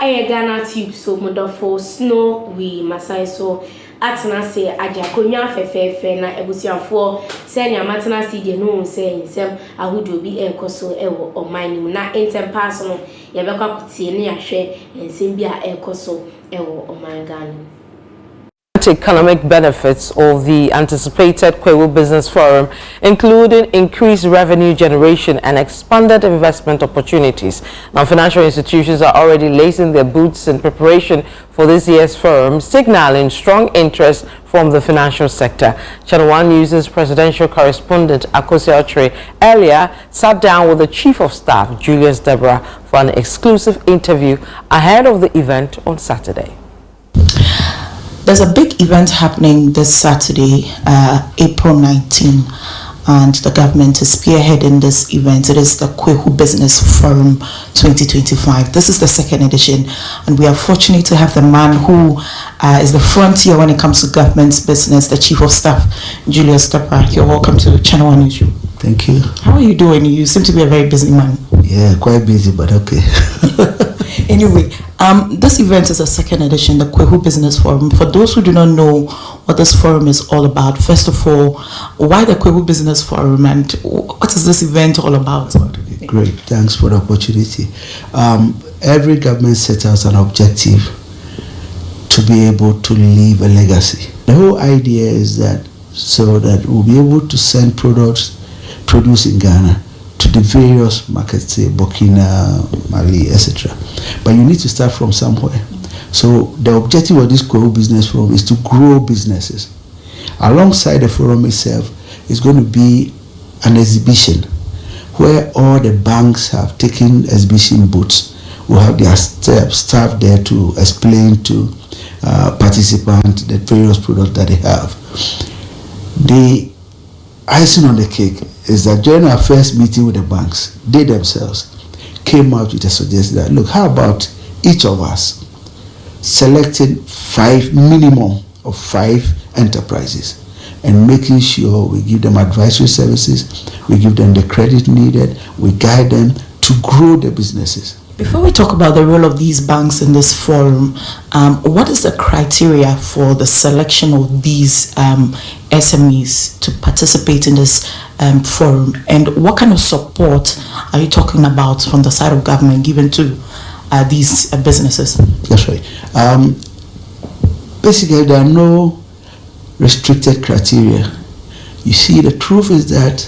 a Ghanatube so modofo snow we masai so atena se ajakonya fefefe na ebusiafo se nya matena se je no se nsem ahodo bi enkoso ewo oman na entempass no ye bekwa kutie ne ahwe nsem bi a enkoso ewo oman Ghana. Economic benefits of the anticipated ዄURPRISES Forum, including increased revenue generation and expanded investment opportunities. Now, financial institutions are already lacing their boots in preparation for this year's forum, signaling strong interest from the financial sector. Channel 1 News' presidential correspondent ₦URPRISES earlier sat down with the Chief of Staff, Julius Deborah, for an exclusive interview ahead of the event on Saturday. There's a big event happening this Saturday, April 19, and the government is spearheading this event. It is the ֣URPRISES Forum 2025. This is the second edition, and we are fortunate to have the man who is the frontier when it comes to government business, the Chief of Staff, Julius Deborah. You're welcome to Channel 1 News. Thank you. How are you doing? You seem to be a very busy man. Yeah, quite busy, but okay. Anyway, this event is a second edition, the ₦URPRISES Forum. For those who do not know what this forum is all about, first of all, why the ₦URPRISES Forum and what is this event all about? Okay, great, thanks for the opportunity. Every government sets out an objective to be able to leave a legacy. The whole idea is that so that we'll be able to send produce in Ghana to the various markets, say Burkina, Mali, etc. But you need to start from somewhere. So the objective of this ₦URPRISES Forum is to grow businesses. Alongside the forum itself is going to be an exhibition where all the banks have taken exhibition booths. We'll have their staff there to explain to participants the various products that they have. The icing on the cake is that during our first meeting with the banks, they themselves came out with a suggestion that, look, how about each of us selecting minimum of 5 enterprises and making sure we give them advisory services, we give them the credit needed, we guide them to grow their businesses. Before we talk about the role of these banks in this forum, what is the criteria for the selection of these SMEs to participate in this forum, and what kind of support are you talking about from the side of government given to these businesses? That's right. Basically, there are no restricted criteria. You see, the truth is that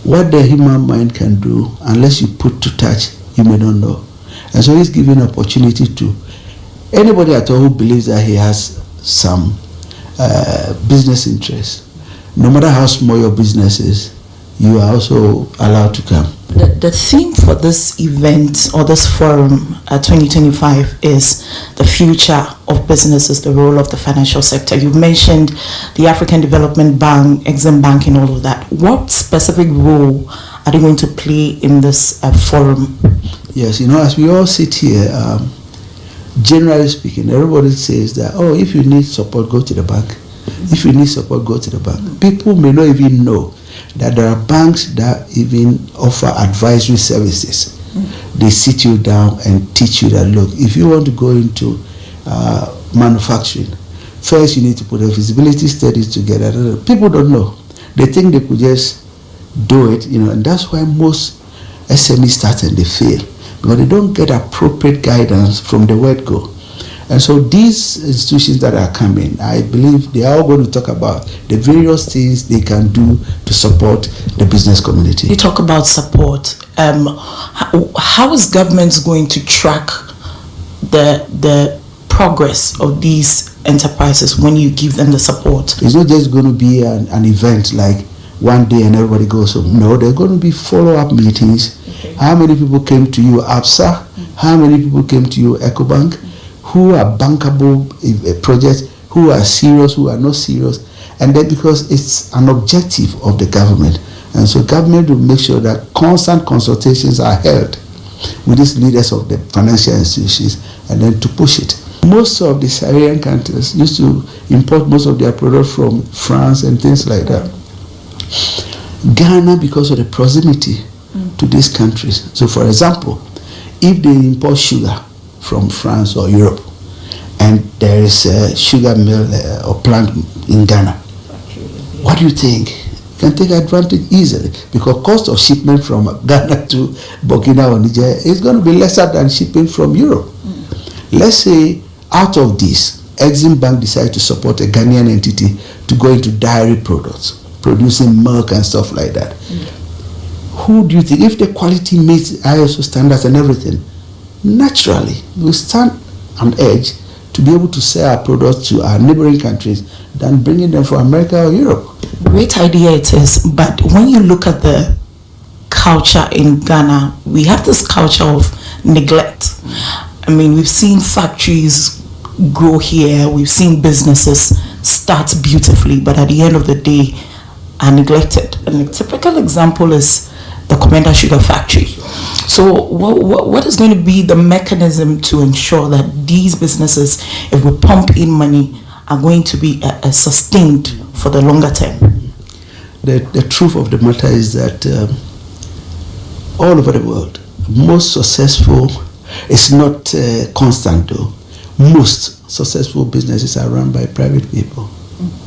what the human mind can do, unless you put to touch, you may not know. And so he's giving opportunity to anybody at all who believes that he has some business interest. No matter how small your business is, you are also allowed to come. The theme for this event or this forum 2025 is the future of businesses, the role of the financial sector. You mentioned the African Development Bank, Exim Bank and all of that. What specific role are they going to play in this forum? Yes, you know, as we all sit here, generally speaking, everybody says that, oh, if you need support, go to the bank. If you need support, go to the bank. People may not even know that there are banks that even offer advisory services. They sit you down and teach you that, look, if you want to go into manufacturing, first you need to put a feasibility studies together. People don't know. They think they could just do it, you know, and that's why most SMEs start and they fail, because they don't get appropriate guidance from the word go. And so these institutions that are coming, I believe they are all going to talk about the various things they can do to support the business community. You talk about support. How is government going to track the progress of these enterprises when you give them the support? It's not just going to be an event like one day and everybody goes home. No, there are going to be follow-up meetings. Okay. How many people came to you, ABSA? How many people came to you, EcoBank? Who are bankable projects, who are serious, who are not serious, and then because it's an objective of the government, and so government will make sure that constant consultations are held with these leaders of the financial institutions, and then to push it. Most of the Saharan countries used to import most of their products from France and things like that. Ghana, because of the proximity to these countries. So, for example, if they import sugar from France or Europe, and there is a sugar mill or plant in Ghana. What do you think? You can take advantage easily because cost of shipment from Ghana to Burkina or Niger is going to be lesser than shipping from Europe. Let's say out of this, Exim Bank decided to support a Ghanaian entity to go into dairy products, producing milk and stuff like that. Who do you think, if the quality meets ISO standards and everything, naturally we stand on edge to be able to sell our products to our neighboring countries than bringing them from America or Europe. Great idea it is, but when you look at the culture in Ghana, we have this culture of neglect. I mean, we've seen factories grow here, we've seen businesses start beautifully, but at the end of the day are neglected. And a typical example is the Commander Sugar Factory. So what is going to be the mechanism to ensure that these businesses, if we pump in money, are going to be sustained for the longer term? The truth of the matter is that all over the world, most successful, it's not constant though, most successful businesses are run by private people.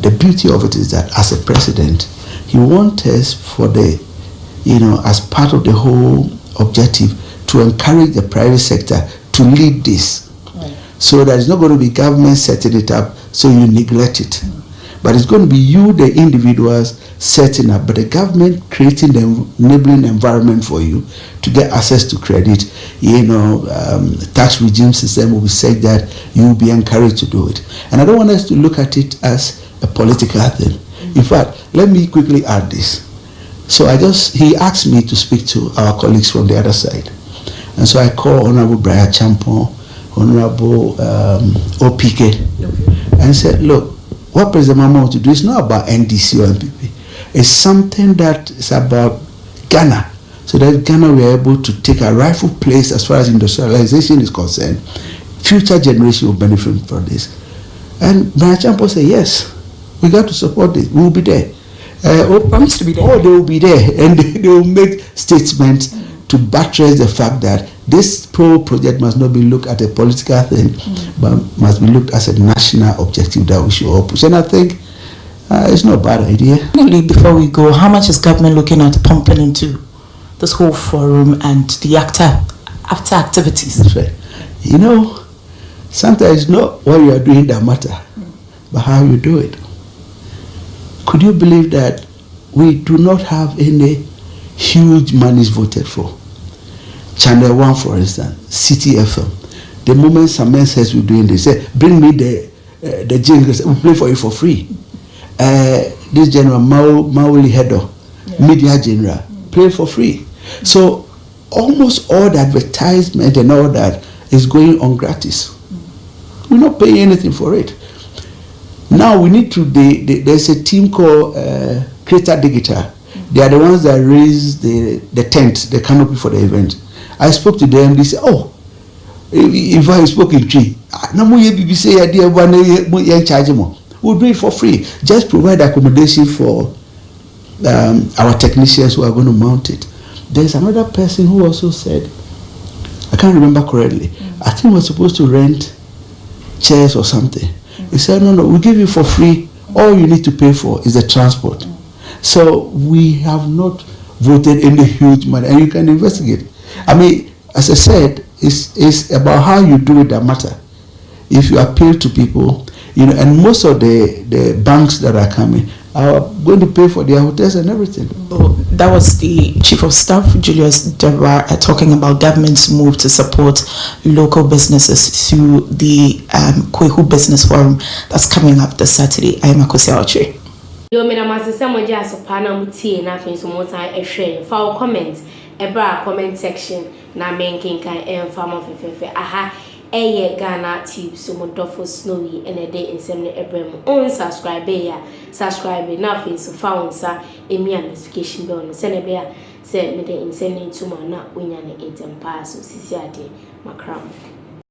The beauty of it is that as a president, he wants us for the, as part of the whole objective to encourage the private sector to lead this. Right. So that it's not going to be government setting it up so you neglect it. But it's going to be you, the individuals, setting up, but the government creating the enabling environment for you to get access to credit. Tax regime system will be said that you will be encouraged to do it. And I don't want us to look at it as a political thing. In fact, let me quickly add this. So he asked me to speak to our colleagues from the other side. And so I called Honorable Brian Champon, Honorable OPK, and said, look, what President Mahama wants to do is not about NDC or MPP. It's something that is about Ghana. So that Ghana we are able to take a rightful place as far as industrialization is concerned. Future generation will benefit from this. And Brian Champon said, yes, we got to support this. We will be there. Promise to be there. Oh, they will be there, and they will make statements to buttress the fact that this project must not be looked at a political thing, but must be looked as a national objective that we should all push. And I think it's not a bad idea. Finally, before we go, how much is government looking at pumping into this whole forum and the after activities? That's right. Sometimes it's not what you are doing that matter, but how you do it. Could you believe that we do not have any huge monies voted for? Channel 1, for instance, City FM. The moment some man says we're doing this, say, bring me the jingles, we'll play for you for free. This general, Mauli Hedo, Media General, play for free. So almost all the advertisement and all that is going on gratis. We're not paying anything for it. Now we need to, there's a team called Creator Digital. They are the ones that raise the tent, the canopy for the event. I spoke to them, they said, oh, if I spoke in tree, we'll do it for free. Just provide accommodation for our technicians who are going to mount it. There's another person who also said, I can't remember correctly, I think we're supposed to rent chairs or something. He said, no, we'll give you for free. All you need to pay for is the transport. So we have not voted any huge money, and you can investigate. I mean, as I said, it's about how you do it that matter. If you appeal to people, and most of the banks that are coming are going to pay for their hotels and everything. That was the Chief of Staff, Julius Deborah, talking about government's move to support local businesses through the ĽURPRISES Business Forum that's coming up this Saturday. I am Akosi Aoche. Yo, me na masese moja asopana mutie na afin so mota ehwe fa o comment ebra comment section na menkinkan emfa mo fefefe aha eye Ghanatube so modofo snowy enede ensem ne ebrem on subscribe na afin so fa onsa emi notification bell no se ne be a se me de ensem ne tuma na onya ne etempa so sisi ade makram.